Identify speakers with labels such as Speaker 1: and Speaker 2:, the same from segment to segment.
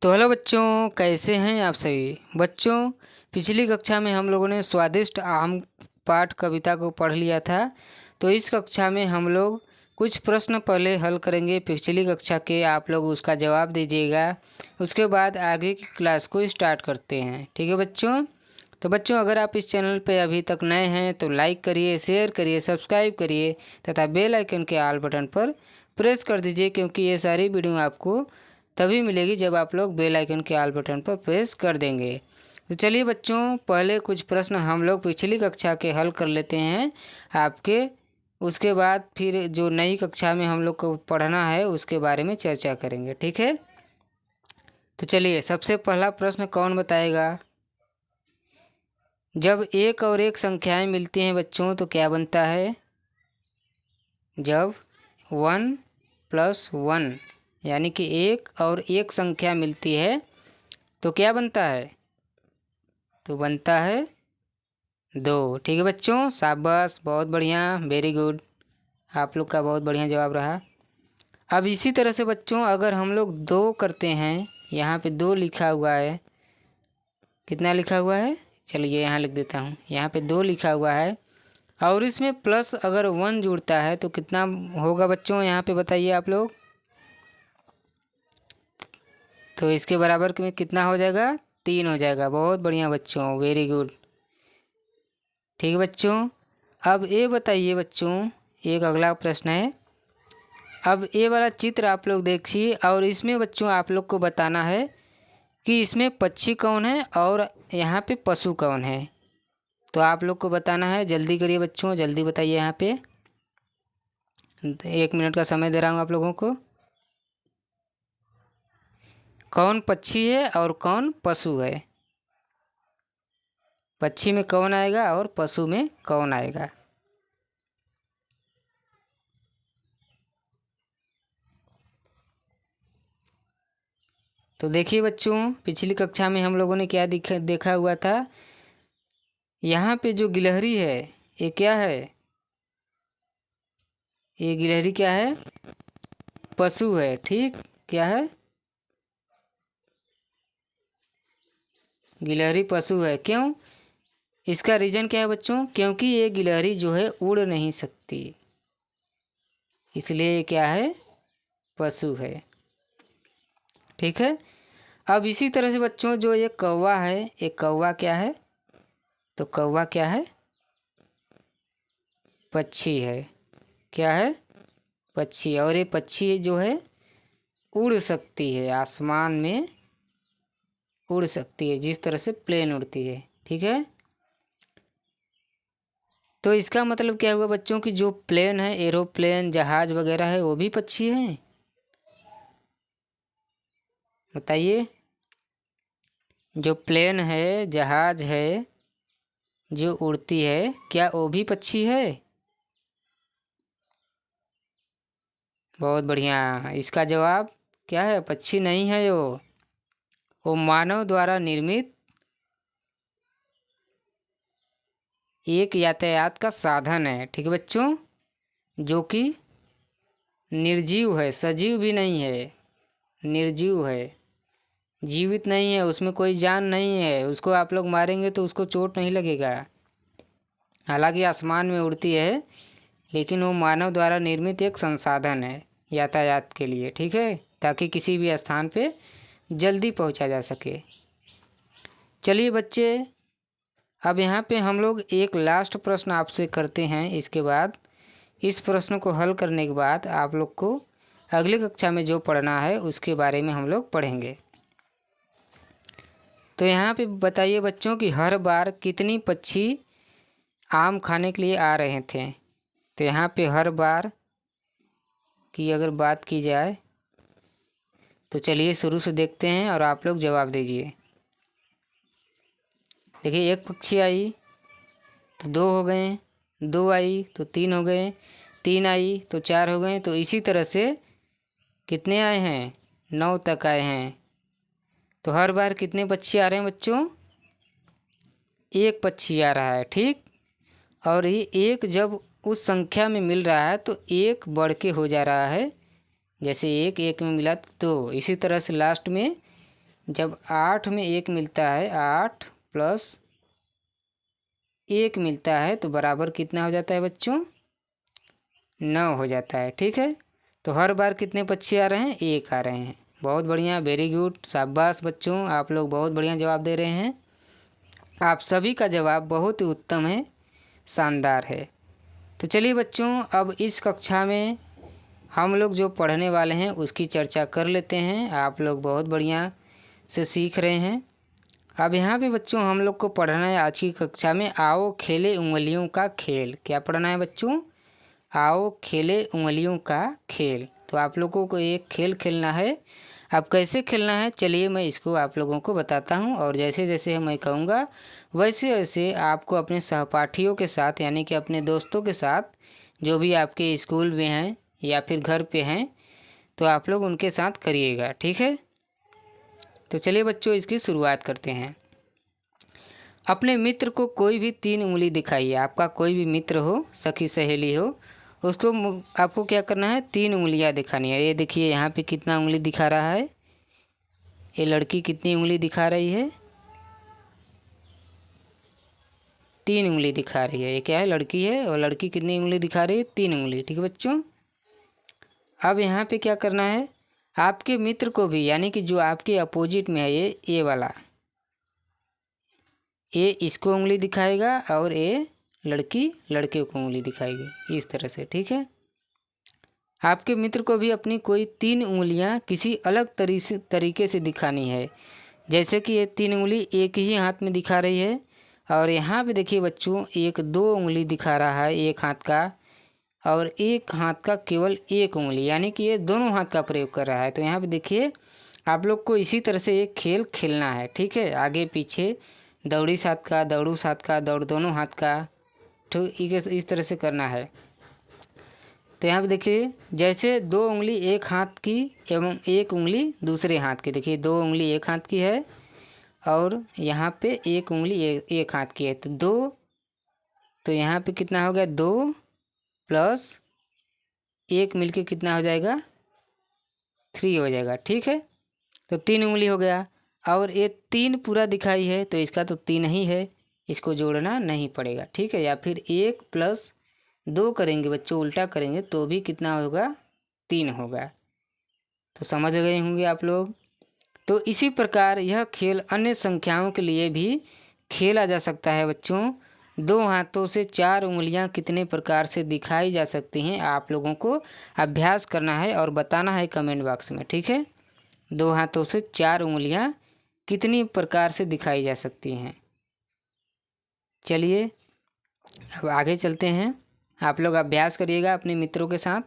Speaker 1: तो हेलो बच्चों, कैसे हैं आप सभी बच्चों। पिछली कक्षा में हम लोगों ने स्वादिष्ट आम पाठ कविता को पढ़ लिया था। तो इस कक्षा में हम लोग कुछ प्रश्न पहले हल करेंगे पिछली कक्षा के, आप लोग उसका जवाब दीजिएगा। उसके बाद आगे की क्लास को स्टार्ट करते हैं, ठीक है बच्चों। तो बच्चों, अगर आप इस चैनल पर अभी तक नए हैं तो लाइक करिए, शेयर करिए, सब्सक्राइब करिए तथा बेल आइकन के ऑल बटन पर प्रेस कर दीजिए, क्योंकि ये सारी वीडियो आपको तभी मिलेगी जब आप लोग बेल आइकन के ऑल बटन पर प्रेस कर देंगे। तो चलिए बच्चों, पहले कुछ प्रश्न हम लोग पिछली कक्षा के हल कर लेते हैं आपके। उसके बाद फिर जो नई कक्षा में हम लोग को पढ़ना है उसके बारे में चर्चा करेंगे, ठीक है। तो चलिए, सबसे पहला प्रश्न कौन बताएगा। जब एक और एक संख्याएं मिलती हैं बच्चों तो क्या बनता है। जब 1 + 1 यानी कि एक और एक संख्या मिलती है तो क्या बनता है। तो बनता है 2। ठीक है बच्चों, शाबाश, बहुत बढ़िया, वेरी गुड। आप लोग का बहुत बढ़िया जवाब रहा। अब इसी तरह से बच्चों, अगर हम लोग 2 करते हैं, यहाँ पे 2 लिखा हुआ है, कितना लिखा हुआ है, चलिए यहाँ लिख देता हूँ। यहाँ पे 2 लिखा हुआ है और इसमें प्लस अगर 1 जुड़ता है तो कितना होगा बच्चों, यहाँ पे बताइए आप लोग। तो इसके बराबर में कितना हो जाएगा, 3 हो जाएगा। बहुत बढ़िया बच्चों, वेरी गुड। ठीक है बच्चों, अब ये बताइए बच्चों, एक अगला प्रश्न है। अब ये वाला चित्र आप लोग देखिए और इसमें बच्चों आप लोग को बताना है कि इसमें पक्षी कौन है और यहाँ पे पशु कौन है। तो आप लोग को बताना है, जल्दी करिए बच्चों, जल्दी बताइए। यहाँ पे 1 मिनट का समय दे रहा हूँ आप लोगों को। कौन पक्षी है और कौन पशु है। पक्षी में कौन आएगा और पशु में कौन आएगा। तो देखिए बच्चों, पिछली कक्षा में हम लोगों ने क्या देखा हुआ था। यहाँ पे जो गिलहरी है ये क्या है, ये गिलहरी क्या है, पशु है। ठीक, क्या है, गिलहरी पशु है। क्यों, इसका रीज़न क्या है बच्चों, क्योंकि ये गिलहरी जो है उड़ नहीं सकती, इसलिए क्या है, पशु है। ठीक है। अब इसी तरह से बच्चों, जो ये कौवा है, ये कौवा क्या है, तो कौवा क्या है, पक्षी है। क्या है, पक्षी। और ये पक्षी जो है उड़ सकती है, आसमान में उड़ सकती है, जिस तरह से प्लेन उड़ती है। ठीक है। तो इसका मतलब क्या हुआ बच्चों कि जो प्लेन है, एरोप्लेन, जहाज वगैरह है, वो भी पक्षी हैं। बताइए, जो प्लेन है, जहाज है, जो उड़ती है, क्या वो भी पक्षी है। बहुत बढ़िया, इसका जवाब क्या है, पक्षी नहीं है। वो मानव द्वारा निर्मित एक यातायात का साधन है। ठीक है बच्चों, जो कि निर्जीव है, सजीव भी नहीं है, निर्जीव है, जीवित नहीं है, उसमें कोई जान नहीं है। उसको आप लोग मारेंगे तो उसको चोट नहीं लगेगा। हालांकि आसमान में उड़ती है, लेकिन वो मानव द्वारा निर्मित एक संसाधन है यातायात के लिए। ठीक है, ताकि किसी भी स्थान पे जल्दी पहुंचा जा सके। चलिए बच्चे, अब यहाँ पे हम लोग एक लास्ट प्रश्न आपसे करते हैं। इसके बाद इस प्रश्न को हल करने के बाद आप लोग को अगली कक्षा में जो पढ़ना है उसके बारे में हम लोग पढ़ेंगे। तो यहाँ पे बताइए बच्चों कि हर बार कितनी पक्षी आम खाने के लिए आ रहे थे। तो यहाँ पे हर बार की अगर बात की जाए तो चलिए शुरू से देखते हैं और आप लोग जवाब दीजिए। देखिए, एक पक्षी आई तो 2 हो गए, 2 आई तो 3 हो गए, 3 आई तो 4 हो गए। तो इसी तरह से कितने आए हैं, 9 तक आए हैं। तो हर बार कितने पक्षी आ रहे हैं बच्चों, एक पक्षी आ रहा है। ठीक, और ये एक जब उस संख्या में मिल रहा है तो एक बढ़ के हो जा रहा है। जैसे एक एक में मिला तो 2, इसी तरह से लास्ट में जब 8 में 1 मिलता है, 8 प्लस 1 मिलता है तो बराबर कितना हो जाता है बच्चों? 9 हो जाता है। ठीक है, तो हर बार कितने पक्षी आ रहे हैं? 1 आ रहे हैं। बहुत बढ़िया, वेरी गुड, शाबाश बच्चों, आप लोग बहुत बढ़िया जवाब दे रहे हैं। आप सभी का जवाब बहुत ही उत्तम है, शानदार है। तो चलिए बच्चों, अब इस कक्षा में हम लोग जो पढ़ने वाले हैं उसकी चर्चा कर लेते हैं। आप लोग बहुत बढ़िया से सीख रहे हैं। अब यहाँ पे बच्चों हम लोग को पढ़ना है आज की कक्षा में, आओ खेले उंगलियों का खेल। क्या पढ़ना है बच्चों? आओ खेले उंगलियों का खेल। तो आप लोगों को एक खेल खेलना है। अब कैसे खेलना है, चलिए मैं इसको आप लोगों को बताता हूँ, और जैसे जैसे मैं कहूँगा वैसे वैसे आपको अपने सहपाठियों के साथ, यानी कि अपने दोस्तों के साथ, जो भी आपके स्कूल में हैं या फिर घर पे हैं, तो आप लोग उनके साथ करिएगा। ठीक है, तो चलिए बच्चों इसकी शुरुआत करते हैं। अपने मित्र को कोई भी 3 उंगली दिखाइए। आपका कोई भी मित्र हो, सखी सहेली हो, उसको आपको क्या करना है? 3 उंगलियां दिखानी है। ये देखिए यहाँ पे कितना उंगली दिखा रहा है, ये लड़की कितनी उंगली दिखा रही है? 3 उंगली दिखा रही है। ये क्या है? लड़की है, और लड़की कितनी उंगली दिखा रही है? 3 उंगली। ठीक है बच्चों, अब यहाँ पे क्या करना है? आपके मित्र को भी, यानी कि जो आपके अपोजिट में है, ये वाला, ये इसको उंगली दिखाएगा और ये लड़की लड़के को उंगली दिखाएगी, इस तरह से। ठीक है, आपके मित्र को भी अपनी कोई 3 उंगलियां किसी अलग तरीके से दिखानी है। जैसे कि ये 3 उंगली एक ही हाथ में दिखा रही है, और यहाँ पे देखिए बच्चों, एक 2 उंगली दिखा रहा है एक हाथ का, और एक हाथ का केवल 1 उंगली, यानी कि ये दोनों हाथ का प्रयोग कर रहा है। तो यहाँ पे देखिए आप लोग को इसी तरह से एक खेल खेलना है। ठीक है, आगे पीछे, दौड़ी साथ का, दौड़ू साथ का, दौड़ दोनों हाथ का, ठीक इस तरह से करना है। तो यहाँ पे देखिए, जैसे 2 उंगली एक हाथ की एवं 1 उंगली दूसरे हाथ की। देखिए 2 उंगली एक हाथ की है, और यहाँ पे 1 उंगली एक हाथ की है, तो 2, तो यहाँ पे कितना हो गया? 2 प्लस 1 मिलके कितना हो जाएगा? 3 हो जाएगा। ठीक है, तो 3 उंगली हो गया, और ये 3 पूरा दिखाई है, तो इसका तो 3 ही है, इसको जोड़ना नहीं पड़ेगा। ठीक है, या फिर 1 प्लस 2 करेंगे बच्चों, उल्टा करेंगे तो भी कितना होगा? 3 होगा। तो समझ गए होंगे आप लोग। तो इसी प्रकार यह खेल अन्य संख्याओं के लिए भी खेला जा सकता है बच्चों। 2 हाथों से 4 उंगलियां कितने प्रकार से दिखाई जा सकती हैं, आप लोगों को अभ्यास करना है और बताना है कमेंट बॉक्स में। ठीक है, 2 हाथों से 4 उंगलियां कितनी प्रकार से दिखाई जा सकती हैं। चलिए अब आगे चलते हैं, आप लोग अभ्यास करिएगा अपने मित्रों के साथ।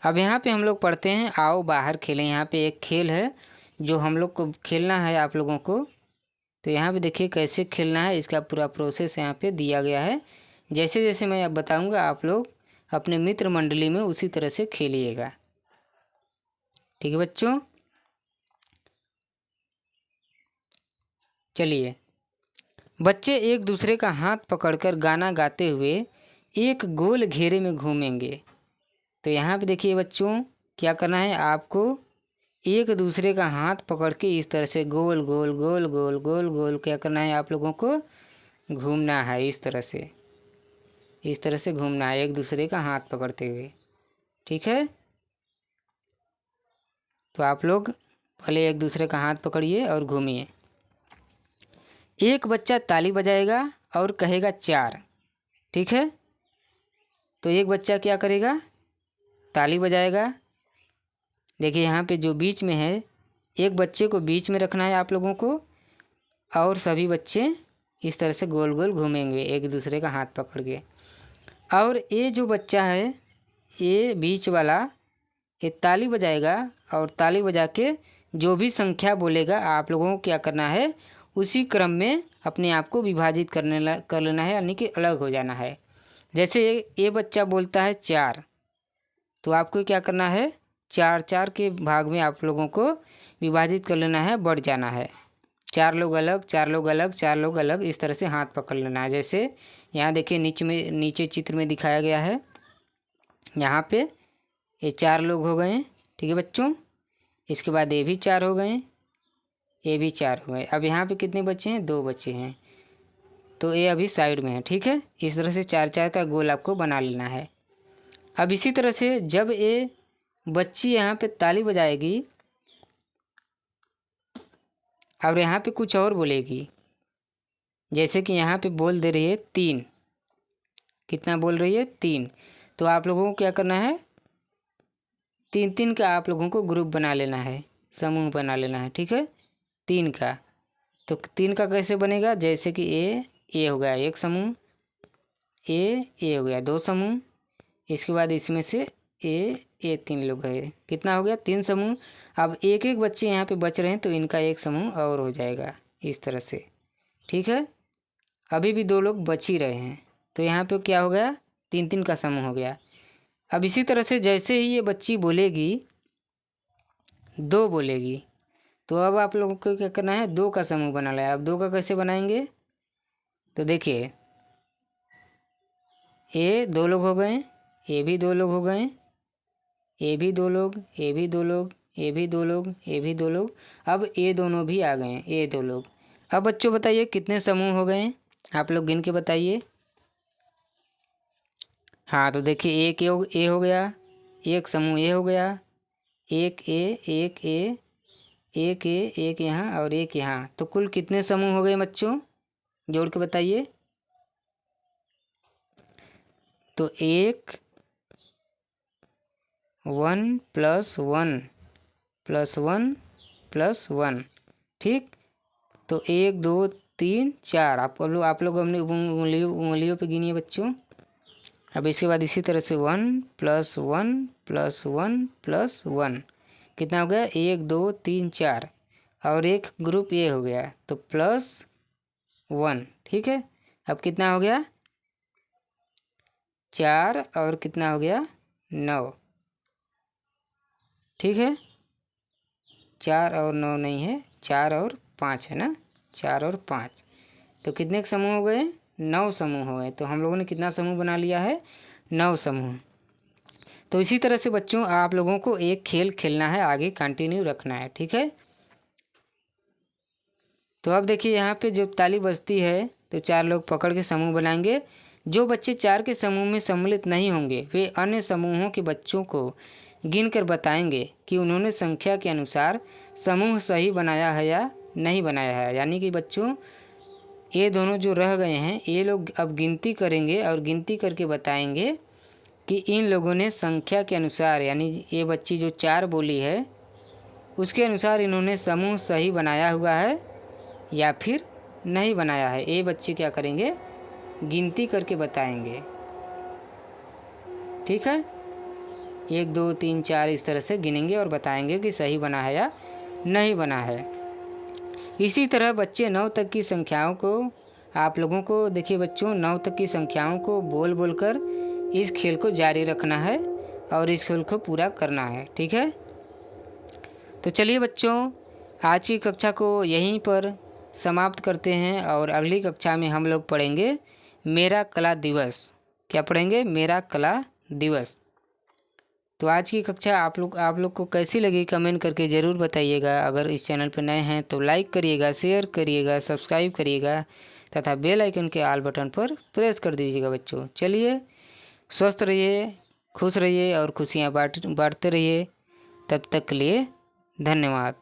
Speaker 1: अब यहाँ पे हम लोग पढ़ते हैं, आओ बाहर खेलें। यहाँ पे एक खेल है जो हम लोग को खेलना है आप लोगों को। तो यहाँ पे देखिए कैसे खेलना है, इसका पूरा प्रोसेस यहाँ पे दिया गया है। जैसे जैसे मैं अब बताऊँगा आप लोग अपने मित्र मंडली में उसी तरह से खेलिएगा। ठीक है बच्चों, चलिए। बच्चे एक दूसरे का हाथ पकड़कर गाना गाते हुए एक गोल घेरे में घूमेंगे। तो यहाँ पे देखिए बच्चों, क्या करना है आपको? एक दूसरे का हाथ पकड़ के इस तरह से गोल गोल गोल गोल गोल गोल क्या करना है? आप लोगों को घूमना है, इस तरह से घूमना है एक दूसरे का हाथ पकड़ते हुए। ठीक है, तो आप लोग पहले एक दूसरे का हाथ पकड़िए और घूमिए। एक बच्चा ताली बजाएगा और कहेगा 4। ठीक है, तो एक बच्चा क्या करेगा? ताली बजाएगा। देखिए यहाँ पे जो बीच में है, एक बच्चे को बीच में रखना है आप लोगों को, और सभी बच्चे इस तरह से गोल गोल घूमेंगे एक दूसरे का हाथ पकड़ के। और ये जो बच्चा है, ये बीच वाला, ये ताली बजाएगा, और ताली बजा के जो भी संख्या बोलेगा आप लोगों को क्या करना है? उसी क्रम में अपने आप को विभाजित कर लेना है, यानी कि अलग हो जाना है। जैसे ये बच्चा बोलता है 4, तो आपको क्या करना है? 4 4 के भाग में आप लोगों को विभाजित कर लेना है, बढ़ जाना है। 4 लोग अलग, 4 लोग अलग, 4 लोग अलग, इस तरह से हाथ पकड़ लेना है। जैसे यहाँ देखिए नीचे चित्र में दिखाया गया है, यहाँ पे ये 4 लोग हो गए। ठीक है बच्चों, इसके बाद ये भी 4 हो गए, ए भी 4 हो गए। अब यहाँ पे कितने बच्चे हैं, 2 बच्चे हैं, तो ए अभी साइड में है। ठीक है, इस तरह से 4 4 का गोल आपको बना लेना है। अब इसी तरह से जब ए बच्ची यहाँ पे ताली बजाएगी और यहाँ पे कुछ और बोलेगी, जैसे कि यहाँ पे बोल दे रही है 3, कितना बोल रही है 3, तो आप लोगों को क्या करना है, 3 3 का आप लोगों को ग्रुप बना लेना है, समूह बना लेना है। ठीक है, 3 का, तो 3 का कैसे बनेगा, जैसे कि ए हो गया एक समूह, ए हो गया 2 समूह, इसके बाद इसमें से ए 3 लोग है, कितना हो गया 3 समूह। अब एक एक बच्चे यहाँ पे बच रहे हैं तो इनका एक समूह और हो जाएगा इस तरह से। ठीक है, अभी भी 2 लोग बच ही रहे हैं, तो यहाँ पे क्या हो गया, 3 3 का समूह हो गया। अब इसी तरह से जैसे ही ये बच्ची बोलेगी 2 बोलेगी, तो अब आप लोगों को क्या करना है, 2 का समूह बना लिया। अब 2 का कैसे बनाएंगे, तो देखिए ए 2 लोग हो गए, ए भी 2 लोग हो गए, ए भी 2 लोग, ए भी 2 लोग, ए भी 2 लोग, ए भी 2 लोग, अब ए दोनों भी आ गए, ए 2 लोग। अब बच्चों बताइए कितने समूह हो गए, आप लोग गिन के बताइए। हाँ, तो देखिए एक ए हो गया, एक समूह ए हो गया, एक ए, एक ए, एक ए, एक यहाँ और एक यहाँ, तो कुल कितने समूह हो गए बच्चों, जोड़ के बताइए। तो 1 + 1 + 1 + 1, ठीक, तो 1 2 3 4, आप लोग अपनी उंगलियों पे गिनिए बच्चों। अब इसके बाद इसी तरह से 1 + 1 + 1 + 1, कितना हो गया, 1 2 3 4, और एक ग्रुप ए हो गया तो +1। ठीक है, अब कितना हो गया 4 और कितना हो गया 9। ठीक है, 4 और 9 नहीं है, 4 और 5 है ना, 4 और 5, तो कितने समूह हो गए, 9 समूह हो गए। तो हम लोगों ने कितना समूह बना लिया है, 9 समूह। तो इसी तरह से बच्चों आप लोगों को एक खेल खेलना है, आगे कंटिन्यू रखना है। ठीक है, तो अब देखिए यहाँ पे जब ताली बजती है तो 4 लोग पकड़ के समूह बनाएंगे। जो बच्चे 4 के समूह में सम्मिलित नहीं होंगे वे अन्य समूहों के बच्चों को गिनकर बताएंगे कि उन्होंने संख्या के अनुसार समूह सही बनाया है या नहीं बनाया है। यानी कि बच्चों ये दोनों जो रह गए हैं ये लोग अब गिनती करेंगे और गिनती करके बताएंगे कि इन लोगों ने संख्या के अनुसार, यानी ये बच्ची जो 4 बोली है उसके अनुसार इन्होंने समूह सही बनाया हुआ है या फिर नहीं बनाया है। ये बच्चे क्या करेंगे, गिनती करके बताएंगे। ठीक है, 1 2 3 4 इस तरह से गिनेंगे और बताएंगे कि सही बना है या नहीं बना है। इसी तरह बच्चे 9 तक की संख्याओं को, आप लोगों को देखिए बच्चों 9 तक की संख्याओं को बोल बोल कर इस खेल को जारी रखना है और इस खेल को पूरा करना है। ठीक है, तो चलिए बच्चों आज की कक्षा को यहीं पर समाप्त करते हैं और अगली कक्षा में हम लोग पढ़ेंगे मेरा कला दिवस। क्या पढ़ेंगे, मेरा कला दिवस। तो आज की कक्षा आप लोग को कैसी लगी कमेंट करके ज़रूर बताइएगा। अगर इस चैनल पर नए हैं तो लाइक करिएगा, शेयर करिएगा, सब्सक्राइब करिएगा तथा बेल आइकन के ऑल बटन पर प्रेस कर दीजिएगा बच्चों। चलिए स्वस्थ रहिए, खुश रहिए और खुशियाँ बांटते रहिए। तब तक के लिए धन्यवाद।